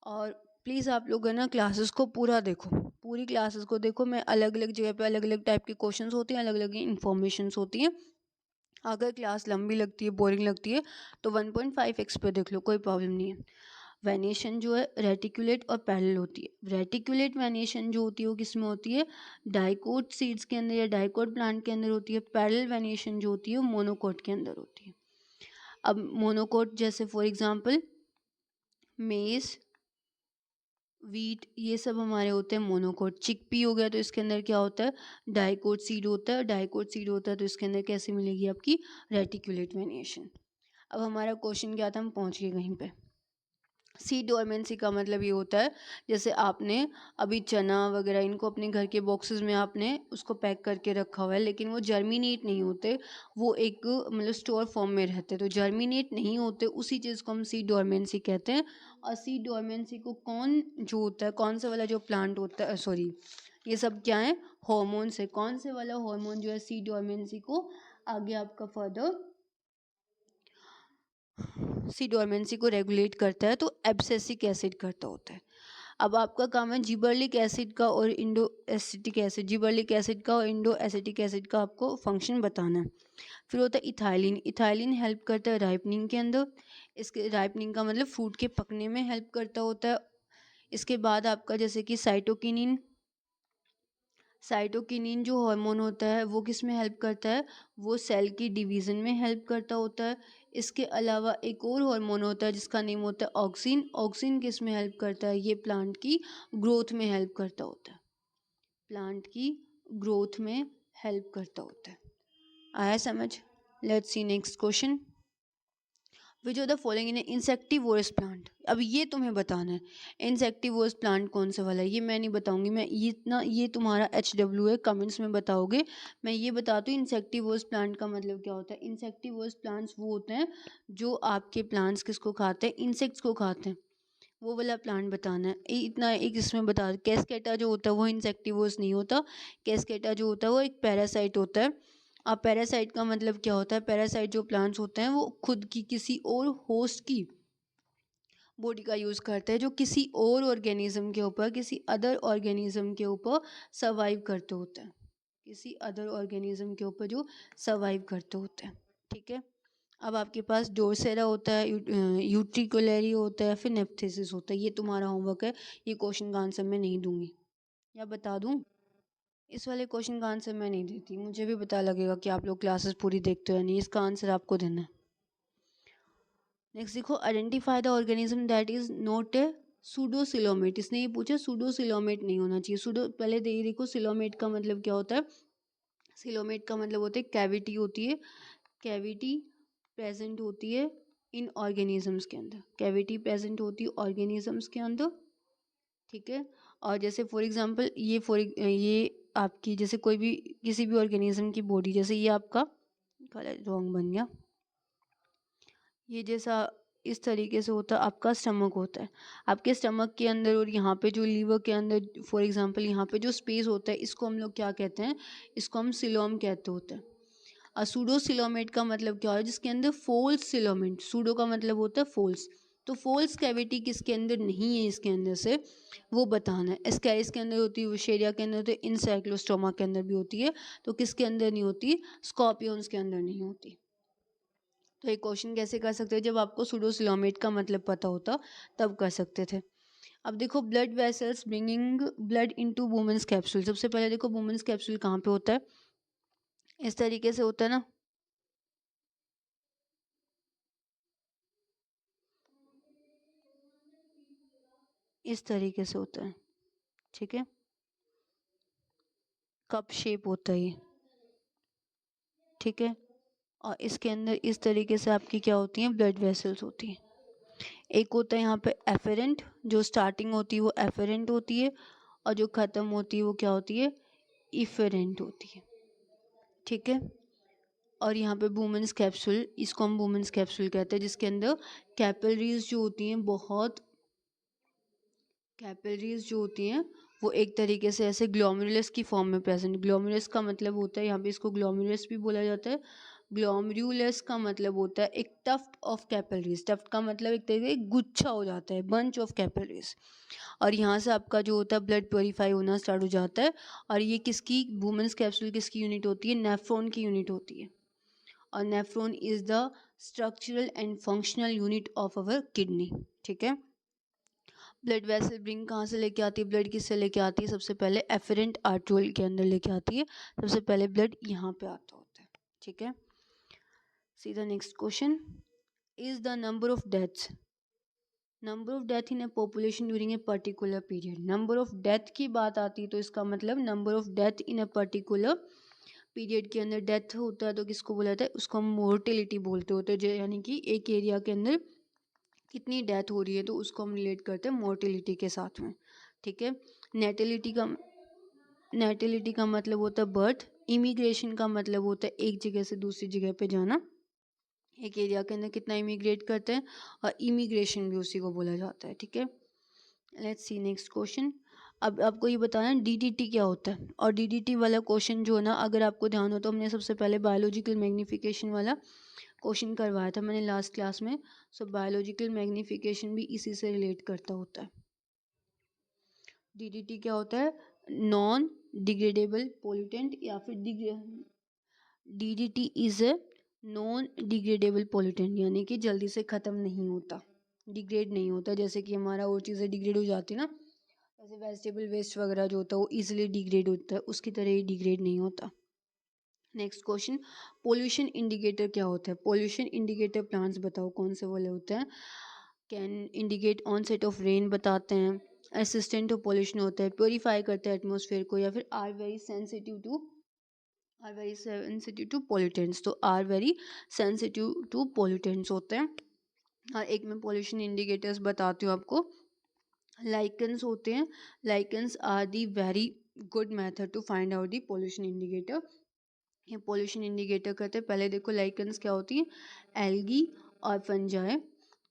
और प्लीज़ आप लोग है ना क्लासेस को पूरा देखो, पूरी क्लासेस को देखो। मैं अलग अलग जगह पे अलग अलग टाइप के क्वेश्चंस होते हैं, अलग अलग इन्फॉर्मेशंस होती हैं। अगर क्लास लंबी लगती है, बोरिंग लगती है, तो 1.5x पे देख लो, कोई प्रॉब्लम नहीं है। वेनेशन जो है रेटिकुलेट और पैरेलल होती है। रेटिकुलेट वेनेशन जो होती है वो किस में होती है? डाइकोट सीड्स के अंदर या डाइकोट प्लांट के अंदर होती है। पैरेलल वेनेशन जो होती है वो मोनोकोट के अंदर होती है। अब मोनोकोट जैसे फॉर एग्जांपल मेज, वीट, ये सब हमारे होते हैं मोनोकोट। चिकपी हो गया तो इसके अंदर क्या होता है? डाइकोट सीड होता है। डाइकोट सीड होता है तो इसके अंदर कैसे मिलेगी आपकी? रेटिकुलेट वेनिएशन। अब हमारा क्वेश्चन क्या था, हम पहुंच गए कहीं पे। सी डोरमेंसी का मतलब ये होता है जैसे आपने अभी चना वगैरह इनको अपने घर के बॉक्सेस में आपने उसको पैक करके रखा हुआ है, लेकिन वो जर्मिनेट नहीं होते, वो एक मतलब स्टोर फॉर्म में रहते, तो जर्मिनेट नहीं होते, उसी चीज़ को हम सी डोरमेंसी कहते हैं। और सी डोरमेंसी को कौन जो होता है, कौन सा वाला जो प्लांट होता है, सॉरी ये सब क्या है? हॉर्मोन्स है। कौन से वाला हॉर्मोन जो है सी डोरमेंसी को आगे आपका फर्दर सी डोरमेंसी को रेगुलेट करता है? तो एब्सिसिक एसिड करता होता है। अब आपका काम है जिबर्लिक एसिड का और इंडो एसिटिक एसिड, जिबर्लिक एसिड का और इंडो एसिटिक एसिड का आपको फंक्शन बताना है। फिर होता है इथाइलिन। इथाइलिन हेल्प करता है राइपनिंग के अंदर। इसके राइपनिंग का मतलब फ्रूट के पकने में हेल्प करता होता है। इसके बाद आपका जैसे कि साइटोकिनिन। साइटोकिनिन जो हार्मोन होता है वो किस में हेल्प करता है? वो सेल की डिवीज़न में हेल्प करता होता है। इसके अलावा एक और हार्मोन होता है जिसका नेम होता है ऑक्सिन। ऑक्सिन किस में हेल्प करता है? ये प्लांट की ग्रोथ में हेल्प करता होता है। प्लांट की ग्रोथ में हेल्प करता होता है। आया समझ? Let's see next question. Which of the following in insectivorous plant. अब ये तुम्हें बताना है इंसेक्टिवोरस प्लांट कौन सा वाला है। ये मैं नहीं बताऊंगी, मैं ये इतना, ये तुम्हारा HW है, कमेंट्स में बताओगे। मैं ये बताती हूँ इंसेक्टिवोरस प्लांट का मतलब क्या होता है। इंसेक्टिवोरस प्लांट्स वो होते हैं जो आपके प्लांट्स किसको खाते हैं? इंसेक्ट्स को खाते हैं। वो वाला प्लांट बताना है। इतना एक इसमें बता, कैस्केटा जो होता है वो इंसेक्टिवोरस नहीं होता। कैस्केटा जो होता है वो एक पैरासाइट होता है। अब पैरासाइट का मतलब क्या होता है? पैरासाइट जो प्लांट्स होते हैं वो खुद की किसी और होस्ट की बॉडी का यूज़ करते हैं, जो किसी और ऑर्गेनिज्म के ऊपर, किसी अदर ऑर्गेनिज्म के ऊपर सर्वाइव करते होते हैं। किसी अदर ऑर्गेनिज्म के ऊपर जो सर्वाइव करते होते हैं। ठीक है। अब आपके पास डोरसेरा होता है, यूट्रिकुलरी होता है, फिर नेप्थेसिस होता है। ये तुम्हारा होमवर्क है। ये क्वेश्चन का आंसर मैं नहीं दूंगी, या बता दूं? इस वाले क्वेश्चन का आंसर मैं नहीं देती, मुझे भी पता लगेगा कि आप लोग क्लासेस पूरी देखते हो या नहीं। इसका आंसर आपको देना है। नेक्स्ट देखो, identify the organism that is not a pseudocoelomate. इसने ये पूछा सूडोसिलोमेट नहीं होना चाहिए। सूडो पहले देखो सिलोमेट का मतलब क्या होता है। सिलोमेट का मतलब होता है कैविटी होती है, कैविटी प्रेजेंट होती है इन ऑर्गेनिजम्स के अंदर, कैविटी प्रेजेंट होती है ऑर्गेनिजम्स के अंदर। ठीक है। और जैसे फॉर एग्जांपल ये आपकी जैसे कोई भी किसी भी ऑर्गेनिज्म की बॉडी, जैसे ये आपका रॉन्ग बन गया, ये जैसा इस तरीके से होता है आपका स्टमक होता है। आपके स्टमक के अंदर और यहाँ पे जो लीवर के अंदर फॉर एग्जांपल यहाँ पे जो स्पेस होता है, इसको हम लोग क्या कहते हैं? इसको हम सिलोम कहते होते हैं। और सूडो सिलोमेट का मतलब क्या है? जिसके अंदर फोल्स सिलोमेट, सूडो का मतलब होता है फोल्स, तो फोल्स कैविटी किसके अंदर नहीं है इसके अंदर से, वो बताना है। एस्कैरिस के अंदर होती है, विशेरिया के अंदर होती है, इनसाइक्लोस्टोमा के अंदर भी होती है, तो किसके अंदर नहीं होती? स्कॉर्पियंस के अंदर नहीं होती। तो ये क्वेश्चन कैसे कर सकते हो? जब आपको सूडोसिलोमेट का मतलब पता होता तब कर सकते थे। अब देखो, blood vessels bringing blood into Bowman's capsule. सबसे पहले देखो वुमेन्स कैप्सूल कहाँ पे होता है? इस तरीके से होता है ना, इस तरीके से होता है। ठीक है, कप शेप होता है ये। ठीक है, और इसके अंदर इस तरीके से आपकी क्या होती हैं? ब्लड वेसल्स होती हैं। एक होता है यहाँ पे एफेरेंट, जो स्टार्टिंग होती है वो एफेरेंट होती है, और जो ख़त्म होती है वो क्या होती है? इफेरेंट होती है। ठीक है। और यहाँ पे वुमेन्स कैप्सूल, इसको हम वुमेन्स कैप्सूल कहते हैं, जिसके अंदर कैपिलरीज जो होती हैं, बहुत कैपिलरीज जो होती हैं वो एक तरीके से ऐसे ग्लोमेरुलस की फॉर्म में प्रेजेंट। ग्लोमेरुलस का मतलब होता है, यहाँ पे इसको ग्लोमेरुलस भी बोला जाता है, ग्लोमेरुलस का मतलब होता है एक टफ्ट ऑफ कैपिलरीज। टफ्ट का मतलब एक तरीके का गुच्छा हो जाता है, बंच ऑफ कैपिलरीज। और यहाँ से आपका जो होता है ब्लड प्योरीफाई होना स्टार्ट हो जाता है। और ये किसकी, वुमेन्स कैप्सूल किसकी यूनिट होती है? नेफ्रॉन की यूनिट होती है। और nephron is the structural and functional unit of our kidney. ठीक है। ब्लड वेसल ब्रिंग कहाँ से लेके आती है? ब्लड किससे लेके आती है? सबसे पहले एफरेंट आर्ट्रियोल के अंदर लेके आती है। सबसे पहले ब्लड यहाँ पे आता होता है। ठीक है। सी the next question, is the number of deaths, number of death in A population during a particular period. Number of death की बात आती है तो इसका मतलब number of death in a particular period के अंदर डेथ होता है तो किसको बोला जाता है? उसको हम मोर्टेलिटी बोलते होते हैं। यानी कि एक एरिया के अंदर कितनी डेथ हो रही है तो उसको हम रिलेट करते हैं मोर्टेलिटी के साथ में। ठीक है। नेटेलिटी का मतलब होता है बर्थ। इमिग्रेशन का मतलब होता है एक जगह से दूसरी जगह पे जाना। एक एरिया के अंदर कितना इमिग्रेट करते हैं, और इमिग्रेशन भी उसी को बोला जाता है। ठीक है। Let's C next question. अब आपको ये बताना है डीडीटी क्या होता है। और डीडीटी वाला क्वेश्चन जो है ना, अगर आपको ध्यान हो तो हमने सबसे पहले बायोलॉजिकल मैग्नीफिकेशन वाला क्वेश्चन करवाया था मैंने लास्ट क्लास में। सो बायोलॉजिकल मैग्नीफिकेशन भी इसी से रिलेट करता होता है। डीडीटी क्या होता है? नॉन डिग्रेडेबल पोल्यूटेंट, या फिर DDT is a non degradable pollutant, यानी कि जल्दी से ख़त्म नहीं होता, डिग्रेड नहीं होता। जैसे कि हमारा और चीज़ें डिग्रेड हो जाती है ना, जैसे वेजिटेबल वेस्ट वगैरह जो होता है वो इजीली डिग्रेड होता है, उसकी तरह ही डिग्रेड नहीं होता। नेक्स्ट क्वेश्चन, पोल्यूशन इंडिकेटर क्या होता है? पोल्यूशन इंडिकेटर प्लांट्स बताओ कौन से वाले होते हैं? Can indicate onset of rain बताते हैं, असिस्टेंट ऑफ पोल्यूशन होता है, प्योरीफाई करते हैं एटमॉस्फेयर को, या फिर are very sensitive to pollutants. तो are very sensitive to pollutants होते हैं। और एक मैं पोल्यूशन इंडिकेटर्स बताती हूँ आपको। लाइकन्स होते हैं। Lichens are the very good method to find out the pollution indicator. ये पोल्यूशन इंडिकेटर करते हैं। पहले देखो लाइकन्स क्या होती है, एल्गी और फंजाई।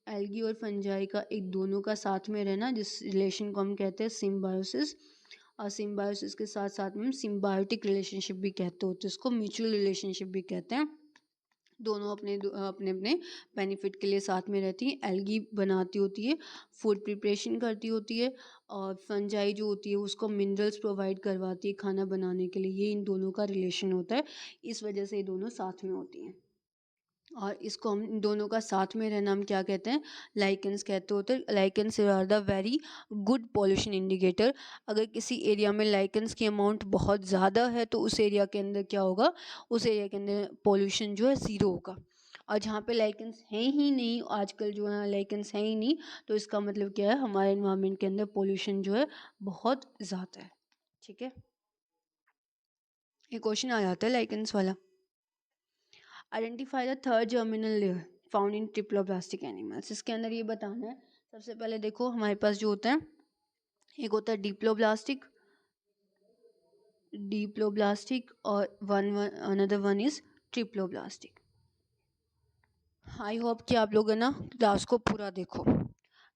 एल्गी और फंजाई का एक दोनों का साथ में रहना, जिस रिलेशन को हम कहते हैं सिम्बायोसिस। और सिम्बायोसिस के साथ साथ में हम सिम्बायोटिक रिलेशनशिप भी कहते होते हैं, इसको म्यूचुअल रिलेशनशिप भी कहते हैं। दोनों अपने अपने बेनिफिट के लिए साथ में रहती हैं। एल्गी बनाती होती है, फूड प्रिपरेशन करती होती है, और फंजाई जो होती है उसको मिनरल्स प्रोवाइड करवाती है खाना बनाने के लिए। ये इन दोनों का रिलेशन होता है, इस वजह से ये दोनों साथ में होती हैं। और इसको हम इन दोनों का साथ में रहना हम क्या कहते हैं? लाइकेंस कहते होते हैं। Lichens are the very good pollution indicator. अगर किसी एरिया में लाइकेंस की अमाउंट बहुत ज़्यादा है तो उस एरिया के अंदर क्या होगा? उस एरिया के अंदर पोल्यूशन जो है ज़ीरो होगा। और जहाँ पे लाइकेंस हैं ही नहीं, आजकल जो है लाइकेंस हैं ही नहीं, तो इसका मतलब क्या है? हमारे इन्वायरमेंट के अंदर पोल्यूशन जो है बहुत ज़्यादा है। ठीक है। ये क्वेश्चन आ जाता है लाइकेंस वाला। Identify the third germinal layer found in triploblastic animals. इसके अंदर ये बताना है, सबसे पहले देखो हमारे पास जो होता है, एक होता है डिप्लोब्लास्टिक और another one is triploblastic. I hope कि आप लोग है ना क्लास को पूरा देखो।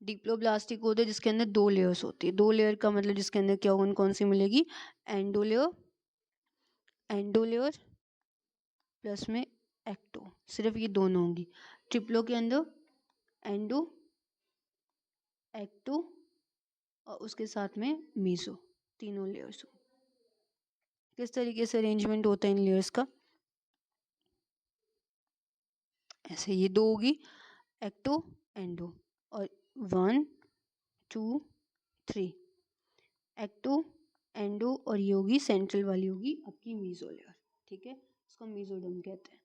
डिप्लोब्लास्टिक होता है जिसके अंदर दो लेयर्स होती है। दो लेयर का मतलब जिसके अंदर क्या कौन सी मिलेगी? एंडो लेयर प्लस में एक्टो, सिर्फ ये दोनों होंगी। ट्रिप्लो के अंदर एंडो, एक्टो और उसके साथ में मीजो, तीनों लेयर्स। किस तरीके से अरेंजमेंट होता है इन लेयर्स का? ऐसे ये दो होगी, एक्टो एंडो, और 1 2 3 एक्टो एंडो, और ये होगी सेंट्रल वाली होगी आपकी मीजो लेयर। ठीक है, इसको मीजोडर्म कहते हैं।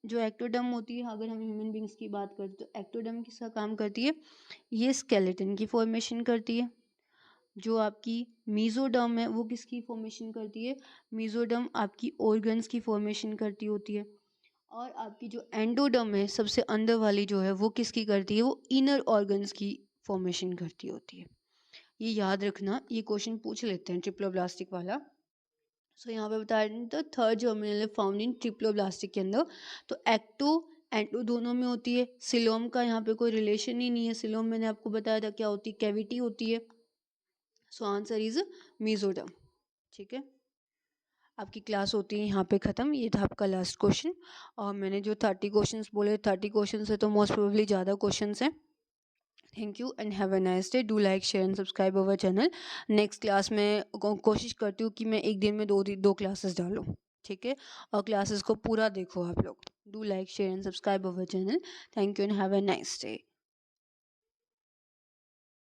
जो एक्टोडर्म होती है, अगर हम ह्यूमन बींग्स की बात करें तो एक्टोडर्म किसका काम करती है? ये स्केलेटन की फॉर्मेशन करती है। जो आपकी मीजोडर्म है वो किसकी फॉर्मेशन करती है? मीजोडर्म आपकी ऑर्गन्स की फॉर्मेशन करती होती है। और आपकी जो एंडोडर्म है सबसे अंदर वाली जो है वो किसकी करती है? वो इनर ऑर्गन्स की फॉर्मेशन करती होती है। ये याद रखना, ये क्वेश्चन पूछ लेते हैं ट्रिप्लोब्लास्टिक वाला। सो यहाँ पे बता रहे हैं तो third germinal found in triploblastic के अंदर। तो एक्टो एंडो दोनों में होती है। सिलोम का यहाँ पे कोई रिलेशन ही नहीं है। सिलोम मैंने आपको बताया था क्या होती है? कैविटी होती है। So answer is mesoderm. ठीक है। आपकी क्लास होती है यहाँ पे ख़त्म। ये था आपका लास्ट क्वेश्चन। और मैंने जो 30 क्वेश्चंस बोले, 30 क्वेश्चन है तो मोस्ट प्रोबेबली ज़्यादा क्वेश्चंस हैं। Thank you and have a nice day. Do like share and subscribe our channel. Next class में कोशिश करती हूँ कि मैं एक दिन में दो क्लासेस डालूँ, ठीक है। और क्लासेस को पूरा देखो आप लोग। Do like share and subscribe our channel. Thank you and have a nice day.